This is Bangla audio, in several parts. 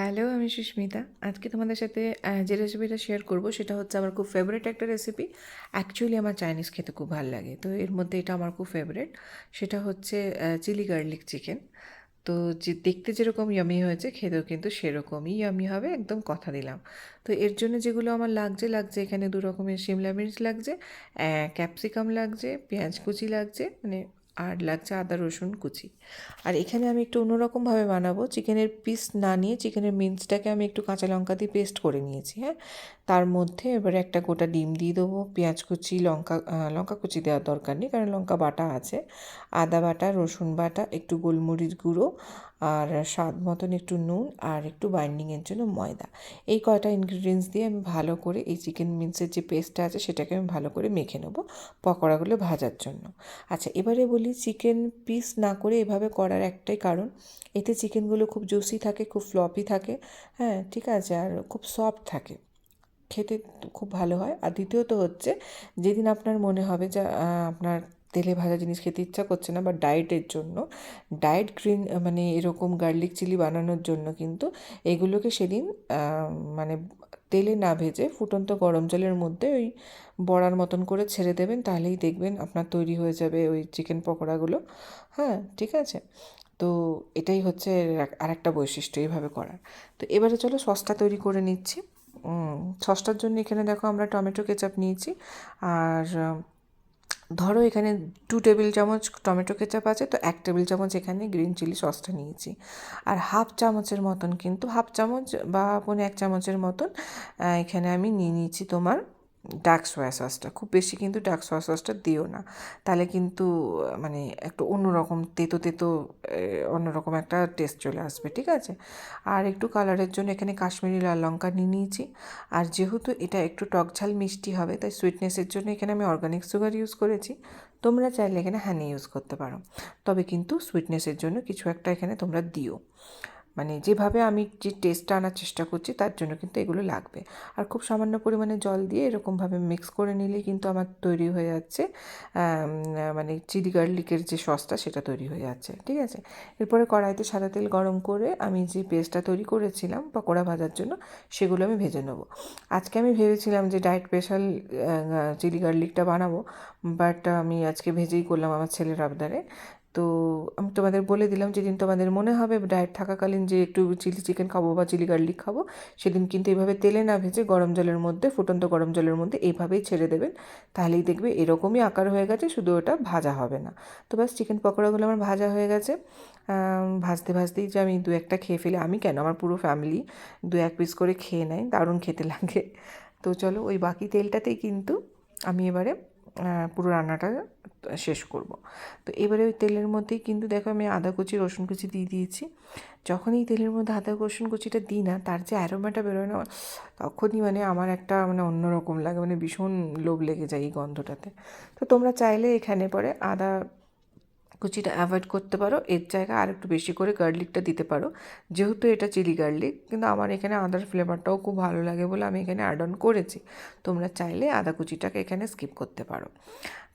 হ্যালো, আমি সুস্মিতা। আজকে তোমাদের সাথে যে রেসিপিটা শেয়ার করব সেটা হচ্ছে আমার খুব ফেভারিট একটা রেসিপি। অ্যাকচুয়ালি আমার চাইনিজ খেতে খুব ভাল লাগে। তো এর মধ্যে এটা আমার খুব ফেভারিট। সেটা হচ্ছে চিলি গার্লিক চিকেন। তো যে দেখতে যেরকম ইয়ামি হয়েছে খেতেও কিন্তু সেরকমই ইয়ামি হবে, একদম কথা দিলাম। তো এর জন্য যেগুলো আমার লাগছে এখানে ২ রকমের শিমলা মির্চ লাগছে, ক্যাপসিকাম লাগছে, পেঁয়াজ কুচি লাগছে আর লাগছে আদা রসুন কুচি। আর এখানে আমি একটু অন্যরকমভাবে বানাবো। চিকেনের পিস না নিয়ে চিকেনের মিন্সটাকে আমি একটু কাঁচা লঙ্কা দিয়ে পেস্ট করে নিয়েছি, হ্যাঁ। তার মধ্যে এবারে একটা গোটা ডিম দিয়ে দেবো, পেঁয়াজ কুচি, লঙ্কা কুচি দেওয়ার দরকার নেই কারণ লঙ্কা বাটা আছে, আদা বাটা, রসুন বাটা, একটু গোলমরিচ গুঁড়ো, আর স্বাদ মতন একটু নুন, আর একটু বাইন্ডিংয়ের জন্য ময়দা। এই কয়টা ইনগ্রিডিয়েন্টস দিয়ে আমি ভালো করে এই চিকেন মিন্সের যে পেস্টটা আছে সেটাকে আমি ভালো করে মেখে নেবো পকোড়াগুলো ভাজার জন্য। আচ্ছা, এবারে বলি চিকেন পিস না করে এভাবে করার একটাই কারণ, এতে চিকেনগুলো খুব জুসি থাকে, খুব ফ্লপি থাকে, হ্যাঁ ঠিক আছে, আর খুব সফট থাকে, খেতে খুব ভালো হয়। আর দ্বিতীয়ত হচ্ছে, যেদিন আপনার মনে হবে যে আপনার তেলে ভাজা জিনিস খেতে ইচ্ছা করছে না বা ডায়েটের জন্য, ডায়েট গ্রিন মানে এরকম গার্লিক চিলি বানানোর জন্য কিন্তু এগুলোকে সেদিন মানে তেলে না ভেজে ফুটন্ত গরম জলের মধ্যে ওই বড়ার মতন করে ছেড়ে দেবেন, তাহলেই দেখবেন আপনার তৈরি হয়ে যাবে ওই চিকেন পকোড়াগুলো। হ্যাঁ ঠিক আছে। তো এটাই হচ্ছে আরেকটা বৈশিষ্ট্য এইভাবে করার। তো এবারে চলো সসটা তৈরি করে নিচ্ছি। সসটার জন্য এখানে দেখো আমরা টমেটো কেচাপ নিয়েছি। আর ধরো এখানে 2 টেবিল চামচ টমেটো কেচাপ আছে, তো 1 টেবিল চামচ এখানে গ্রিন চিলি সসটা নিয়েছি। আর হাফ চামচের মতন, কিন্তু হাফ চামচ বা 1.5 চামচের মতন এখানে আমি নিয়ে নিয়েছি তোমার ডার্ক সয়া সসটা। খুব বেশি কিন্তু ডার্ক সয়া সসটা দিও না, তাহলে কিন্তু মানে একটু অন্যরকম তেতো তেতো অন্যরকম একটা টেস্ট চলে আসবে, ঠিক আছে। আর একটু কালারের জন্য এখানে কাশ্মীরি লাল লঙ্কা নিয়ে নিয়েছি। আর যেহেতু এটা একটু টক ঝাল মিষ্টি হবে, তাই সুইটনেসের জন্য এখানে আমি অর্গানিক সুগার ইউজ করেছি। তোমরা চাইলে এখানে হানি ইউজ করতে পারো, তবে কিন্তু সুইটনেসের জন্য কিছু একটা এখানে তোমরা দিও। মানে যেভাবে আমি যে টেস্টটা আনার চেষ্টা করছি তার জন্য কিন্তু এগুলো লাগবে। আর খুব সামান্য পরিমাণে জল দিয়ে এরকমভাবে মিক্স করে নিলেই কিন্তু আমার তৈরি হয়ে যাচ্ছে মানে চিলি গার্লিকের যে সসটা সেটা তৈরি হয়ে যাচ্ছে, ঠিক আছে। এরপরে কড়াইতে সাদা তেল গরম করে আমি যে পেস্টটা তৈরি করেছিলাম পকোড়া ভাজার জন্য সেগুলো আমি ভেজে নেবো। আজকে আমি ভেবেছিলাম যে ডায়েট স্পেশাল চিলি গার্লিকটা বানাবো, বাট আমি আজকে ভেজেই করলাম আমার ছেলের আবদারে। তো আমি তোমাদের বলে দিলাম, যেদিন তোমাদের মনে হবে ডায়েট থাকাকালীন যে একটু চিলি চিকেন খাবো বা চিলি গার্লিক খাবো, সেদিন কিন্তু এইভাবে তেলে না ভেজে গরম জলের মধ্যে, ফুটন্ত গরম জলের মধ্যে এইভাবেই ছেড়ে দেবেন, তাহলেই দেখবে এরকমই আকার হয়ে গেছে, শুধু ওটা ভাজা হবে না। তো ব্যাস চিকেন পকোড়াগুলো আমার ভাজা হয়ে গেছে। ভাজতে ভাজতেই যে আমি 2-1টা খেয়ে ফেলি, আমি কেন, আমার পুরো ফ্যামিলি 2-1 পিস করে খেয়ে নেয়, দারুণ খেতে লাগে। তো চলো ওই বাকি তেলটাতেই কিন্তু আমি এবারে পুরো রান্নাটা শেষ করব। তো এবারে ওই তেলের মধ্যেই কিন্তু দেখো আমি আদা কুচি, রসুন কুচি দিয়ে দিয়েছি। যখনই এই তেলের মধ্যে আদা রসুন কুচিটা দিই না, তার যে অ্যারোমাটা বেরোয় না, তখনই মানে আমার একটা মানে অন্যরকম লাগে, মানে ভীষণ লোভ লেগে যায় এই গন্ধটাতে। তো তোমরা চাইলে এখানে পরে আদা কুচিটা অ্যাভয়েড করতে পারো, এর জায়গায় আর একটু বেশি করে গার্লিকটা দিতে পারো, যেহেতু এটা চিলি গার্লিক। কিন্তু আমার এখানে আদার ফ্লেভারটাও খুব ভালো লাগে বলে আমি এখানে অ্যাড অন করেছি। তোমরা চাইলে আদা কুচিটাকে এখানে স্কিপ করতে পারো।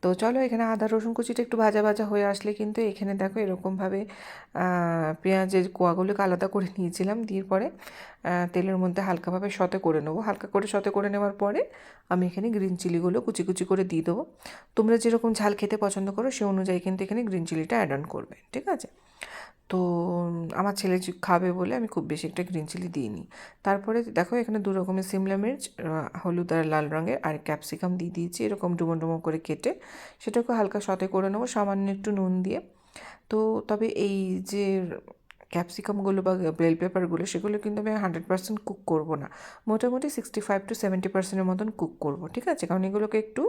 তো চলো এখানে আদা রসুন কুচিটা একটু ভাজা ভাজা হয়ে আসলে কিন্তু এখানে দেখো এরকমভাবে পেঁয়াজের কোয়াগুলোকে আলাদা করে নিয়েছিলাম, দিয়ে পরে তেলের মধ্যে হালকাভাবে সতে করে নেবো। হালকা করে সতে করে নেওয়ার পরে আমি এখানে গ্রিন চিলিগুলো কুচি কুচি করে দিয়ে দেবো। তোমরা যেরকম ঝাল খেতে পছন্দ করো সে অনুযায়ী কিন্তু এখানে গ্রিন চিলিটা অ্যাড অন করবে, ঠিক আছে। তো আমার ছেলে খাবে বলে আমি খুব বেশি একটা গ্রিন চিলি দিইনি। তারপরে দেখো এখানে 2 রকমের সিমলা মির্চ, হলুদ আর লাল রঙের, আর ক্যাপসিকাম দিয়ে দিয়েছি এরকম ডুমো ডুমো করে কেটে। সেটাকে হালকা সতে করে নেবো সামান্য একটু নুন দিয়ে। তো তবে এই যে ক্যাপসিকামগুলো বা বেল পেপারগুলো, সেগুলো কিন্তু আমি 100% কুক করবো না, মোটামুটি 65-70%-এর মতন কুক করবো, ঠিক আছে। কারণ এগুলোকে একটু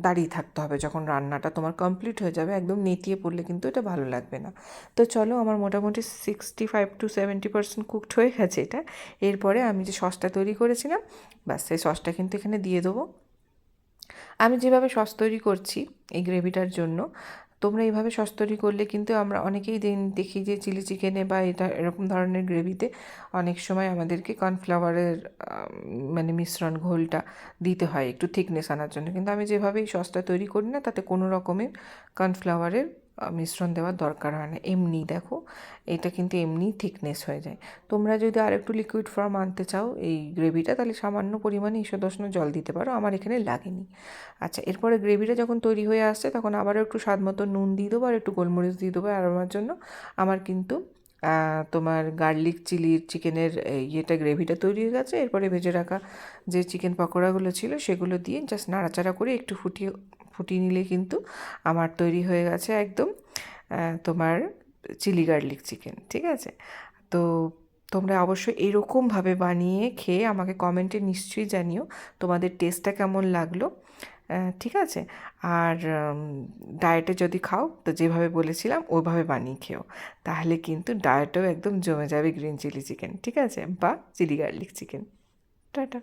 দাঁড়িয়ে থাকতে হবে, যখন রান্নাটা তোমার কমপ্লিট হয়ে যাবে একদম নেতিয়ে পড়লে কিন্তু এটা ভালো লাগবে না। তো চলো আমার মোটামুটি 65-70% কুকড হয়ে গেছে এটা। এরপরে আমি যে সসটা তৈরি করেছিলাম, ব্যাস সেই সসটা কিন্তু এখানে দিয়ে দেবো। আমি যেভাবে সস তৈরি করছি এই গ্রেভিটার জন্য, তোমরা এইভাবে সস তৈরি করলে কিন্তু আমরা অনেকেই দেখি যে চিলি চিকেনে বা এটা এরকম ধরনের গ্রেভিতে অনেক সময় আমাদেরকে কর্নফ্লাওয়ারের মানে মিশ্রণ ঘোলটা দিতে হয় একটু থিকনেস আনার জন্য, কিন্তু আমি যেভাবে এই সসটা তৈরি করি না, তাতে কোনো রকমের কর্নফ্লাওয়ারের মিশ্রণ দেওয়ার দরকার হয় না, এমনি দেখো এটা কিন্তু এমনি থিকনেস হয়ে যায়। তোমরা যদি আর একটু লিকুইড ফর্ম আনতে চাও এই গ্রেভিটা, তাহলে সামান্য পরিমাণে ঈষদ উষ্ণ জল দিতে পারো, আমার এখানে লাগেনি। আচ্ছা, এরপরে গ্রেভিটা যখন তৈরি হয়ে আসছে তখন আবারও একটু স্বাদ মতো নুন দিয়ে দেবো আর একটু গোলমরিচ দিয়ে দেবো আরোমার জন্য। আমার কিন্তু তোমার গার্লিক চিকেনের ইয়েটা গ্রেভিটা তৈরি হয়ে গেছে। এরপরে ভেজে রাখা যে চিকেন পকোড়াগুলো ছিল সেগুলো দিয়ে জাস্ট নাড়াচাড়া করে একটু ফুটিয়ে নিলে কিন্তু আমার তৈরি হয়ে গেছে একদম তোমার চিলি গার্লিক চিকেন। ঠিক আছে, তো তোমরা অবশ্যই এরকমভাবে বানিয়ে খেয়ে আমাকে কমেন্টে নিশ্চয়ই জানিও তোমাদের টেস্টটা কেমন লাগলো। ঠিক আছে, আর ডায়েটে যদি খাও তো যেভাবে বলেছিলাম ওইভাবে বানিয়ে খেও, তাহলে কিন্তু ডায়েটেও একদম জমে যাবে গ্রিন চিলি চিকেন। ঠিক আছে, বা চিলি গার্লিক চিকেন। টাটা।